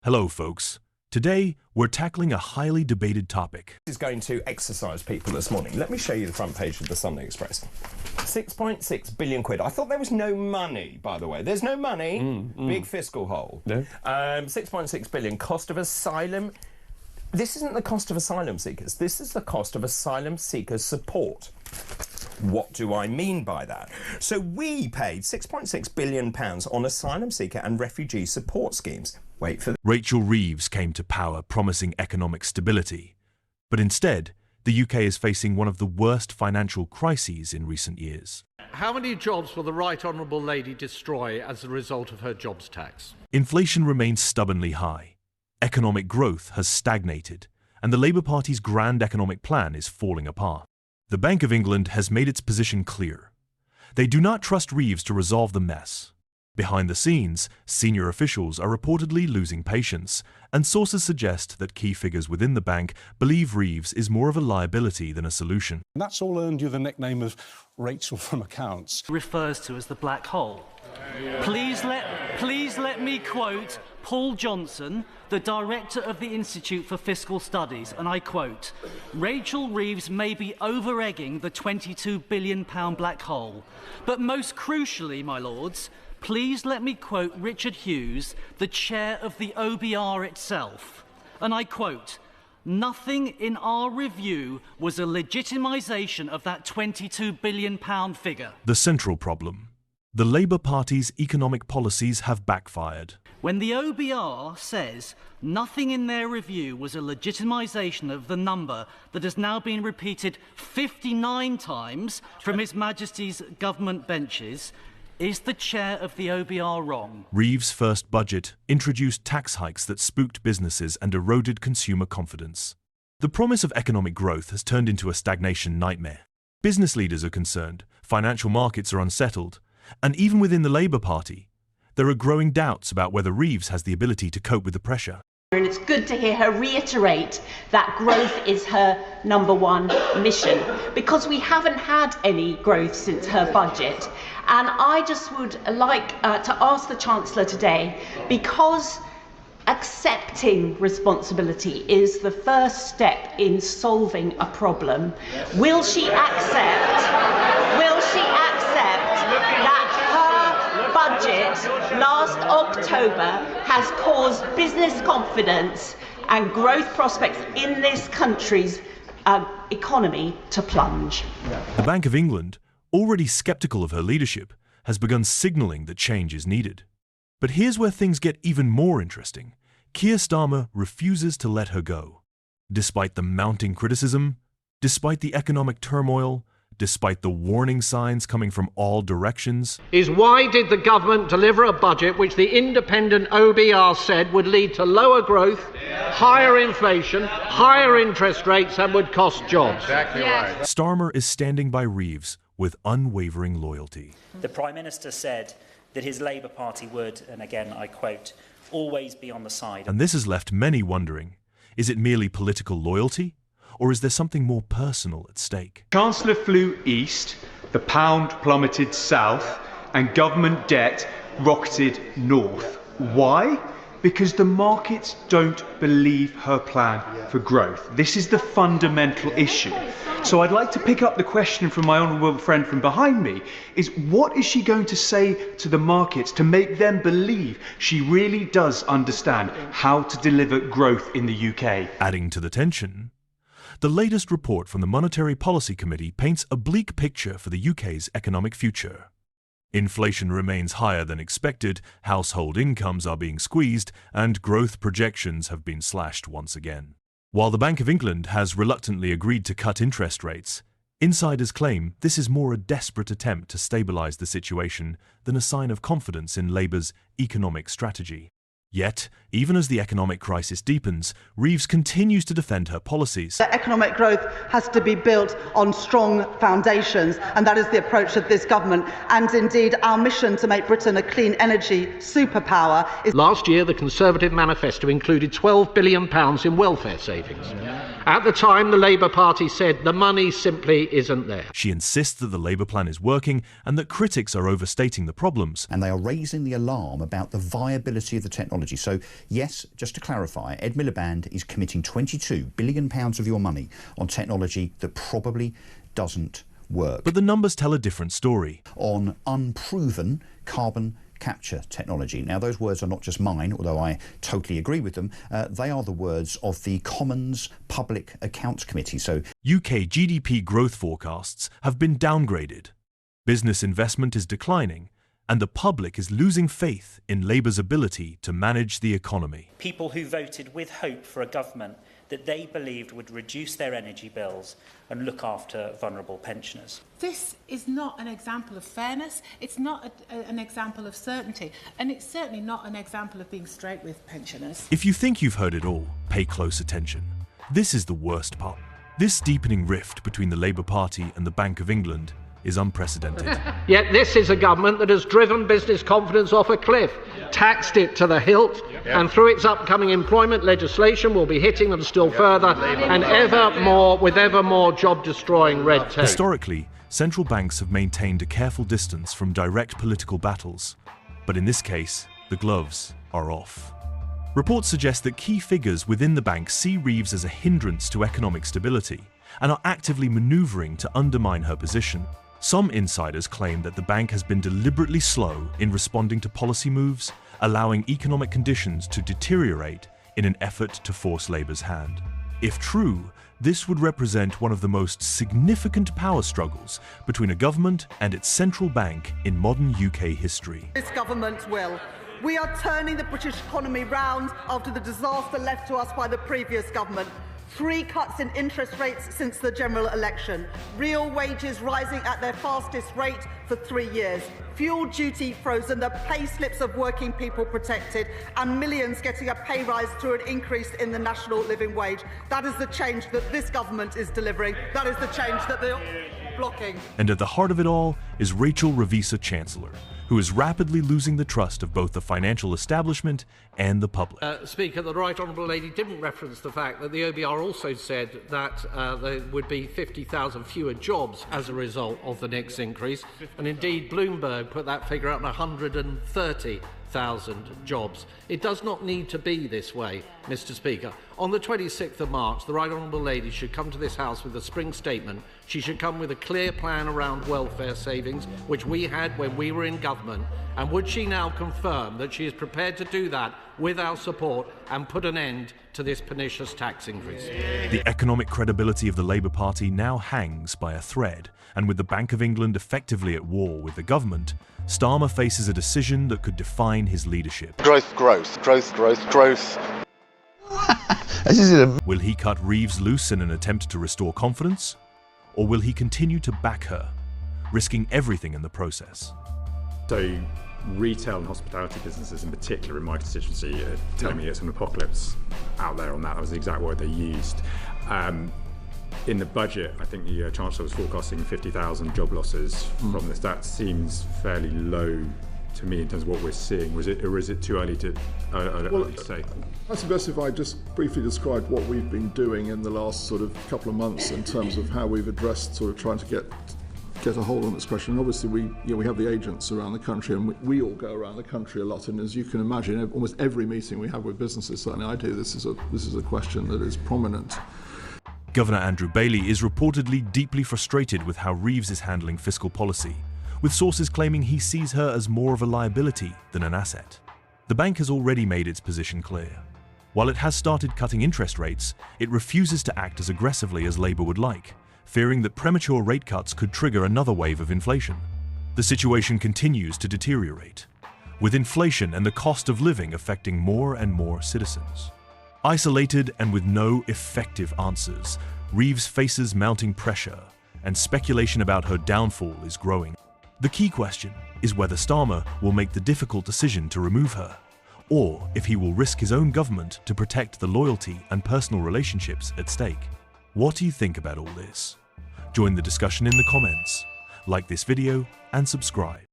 Hello, folks. Today, we're tackling a highly debated topic. This is going to exercise people this morning. Let me show you the front page of the Sunday Express. 6.6 billion quid. I thought there was no money, by the way. There's no money. Big fiscal hole. No. 6.6 billion. Cost of asylum. This isn't the cost of asylum seekers. This is the cost of asylum seekers' support. What do I mean by that? So we paid £6.6 billion on asylum seeker and refugee support schemes. Wait for Rachel Reeves came to power promising economic stability. But instead, the UK is facing one of the worst financial crises in recent years. How many jobs will the Right Honourable Lady destroy as a result of her jobs tax? Inflation remains stubbornly high. Economic growth has stagnated, and the Labour Party's grand economic plan is falling apart. The Bank of England has made its position clear. They do not trust Reeves to resolve the mess. Behind the scenes, senior officials are reportedly losing patience, and sources suggest that key figures within the bank believe Reeves is more of a liability than a solution. And that's all earned you the nickname of Rachel from Accounts. Refers to as the black hole. Please let me quote Paul Johnson, the director of the Institute for Fiscal Studies, and I quote, "Rachel Reeves may be over-egging the £22 billion black hole, but most crucially, my lords, please let me quote Richard Hughes, the chair of the OBR itself, and I quote, nothing in our review was a legitimisation of that £22 billion figure." The central problem: the Labour Party's economic policies have backfired. When the OBR says nothing in their review was a legitimisation of the number that has now been repeated 59 times from His Majesty's government benches, is the chair of the OBR wrong? Reeves' first budget introduced tax hikes that spooked businesses and eroded consumer confidence. The promise of economic growth has turned into a stagnation nightmare. Business leaders are concerned, financial markets are unsettled, and even within the Labour Party, there are growing doubts about whether Reeves has the ability to cope with the pressure. And it's good to hear her reiterate that growth is her number one mission, because we haven't had any growth since her budget. And I just would like to ask the Chancellor today, because accepting responsibility is the first step in solving a problem, will she accept that her budget last October has caused business confidence and growth prospects in this country's economy to plunge? The Bank of England, already sceptical of her leadership, has begun signalling that change is needed. But here's where things get even more interesting. Keir Starmer refuses to let her go. Despite the mounting criticism, despite the economic turmoil, despite the warning signs coming from all directions, Is why did the government deliver a budget which the independent OBR said would lead to lower growth, higher inflation, higher interest rates, and would cost jobs? Exactly right. Starmer is standing by Reeves with unwavering loyalty. The Prime Minister said that his Labour Party would, and again I quote, always be on the side. And this has left many wondering, is it merely political loyalty? Or is there something more personal at stake? Chancellor flew east, the pound plummeted south, and government debt rocketed north. Why? Because the markets don't believe her plan for growth. This is the fundamental issue. So I'd like to pick up the question from my honourable friend from behind me, is what is she going to say to the markets to make them believe she really does understand how to deliver growth in the UK? Adding to the tension, the latest report from the Monetary Policy Committee paints a bleak picture for the UK's economic future. Inflation remains higher than expected, household incomes are being squeezed, and growth projections have been slashed once again. While the Bank of England has reluctantly agreed to cut interest rates, insiders claim this is more a desperate attempt to stabilise the situation than a sign of confidence in Labour's economic strategy. Yet, even as the economic crisis deepens, Reeves continues to defend her policies. That economic growth has to be built on strong foundations, and that is the approach of this government. And indeed, our mission to make Britain a clean energy superpower is... Last year, the Conservative manifesto included £12 billion in welfare savings. At the time, the Labour Party said the money simply isn't there. She insists that the Labour plan is working and that critics are overstating the problems. And they are raising the alarm about the viability of the technology. So Yes, just to clarify, Ed Miliband is committing £22 billion of your money on technology that probably doesn't work. But the numbers tell a different story. On unproven carbon capture technology. Now, those words are not just mine, although I totally agree with them. They are the words of the Commons Public Accounts Committee. So, UK GDP growth forecasts have been downgraded. Business investment is declining, and the public is losing faith in Labour's ability to manage the economy. People who voted with hope for a government that they believed would reduce their energy bills and look after vulnerable pensioners. This is not an example of fairness, it's not an example of certainty, and it's certainly not an example of being straight with pensioners. If you think you've heard it all, pay close attention. This is the worst part. This deepening rift between the Labour Party and the Bank of England is unprecedented. Yet this is a government that has driven business confidence off a cliff, taxed it to the hilt, and through its upcoming employment legislation will be hitting them still further, and with ever more job-destroying red tape. Historically, central banks have maintained a careful distance from direct political battles. But in this case, the gloves are off. Reports suggest that key figures within the bank see Reeves as a hindrance to economic stability and are actively manoeuvring to undermine her position. Some insiders claim that the bank has been deliberately slow in responding to policy moves, allowing economic conditions to deteriorate in an effort to force Labour's hand. If true, this would represent one of the most significant power struggles between a government and its central bank in modern UK history. This government will. We are turning the British economy round after the disaster left to us by the previous government. 3 cuts in interest rates since the general election. Real wages rising at their fastest rate for 3 years. Fuel duty frozen, the pay slips of working people protected, and millions getting a pay rise through an increase in the national living wage. That is the change that this government is delivering. That is the change that they're blocking. And at the heart of it all is Rachel Reeves, Chancellor, who is rapidly losing the trust of both the financial establishment and the public. Speaker, the Right Honourable Lady didn't reference the fact that the OBR also said that there would be 50,000 fewer jobs as a result of the next increase, and indeed Bloomberg put that figure at 130,000 jobs. It does not need to be this way, Mr. Speaker. On the 26th of March, the Right Honourable Lady should come to this House with a spring statement. She should come with a clear plan around welfare savings, which we had when we were in government. And would she now confirm that she is prepared to do that with our support and put an end to this pernicious tax increase? The economic credibility of the Labour Party now hangs by a thread, and with the Bank of England effectively at war with the government, Starmer faces a decision that could define his leadership. Growth. Will he cut Reeves loose in an attempt to restore confidence? Or will he continue to back her, risking everything in the process? So retail and hospitality businesses in particular in my constituency are telling me it's an apocalypse out there on that. That was the exact word they used. In the budget, I think the Chancellor was forecasting 50,000 job losses from this. That seems fairly low to me in terms of what we're seeing. Or is it too early to say? I suggest if I just briefly describe what we've been doing in the last sort of couple of months in terms of how we've addressed sort of trying to get a hold on this question. Obviously, we have the agents around the country, and we all go around the country a lot. And as you can imagine, almost every meeting we have with businesses, certainly I do, this is a question that is prominent. Governor Andrew Bailey is reportedly deeply frustrated with how Reeves is handling fiscal policy, with sources claiming he sees her as more of a liability than an asset. The bank has already made its position clear. While it has started cutting interest rates, it refuses to act as aggressively as Labour would like, fearing that premature rate cuts could trigger another wave of inflation. The situation continues to deteriorate, with inflation and the cost of living affecting more and more citizens. Isolated and with no effective answers, Reeves faces mounting pressure, and speculation about her downfall is growing. The key question is whether Starmer will make the difficult decision to remove her, or if he will risk his own government to protect the loyalty and personal relationships at stake. What do you think about all this? Join the discussion in the comments, like this video, and subscribe.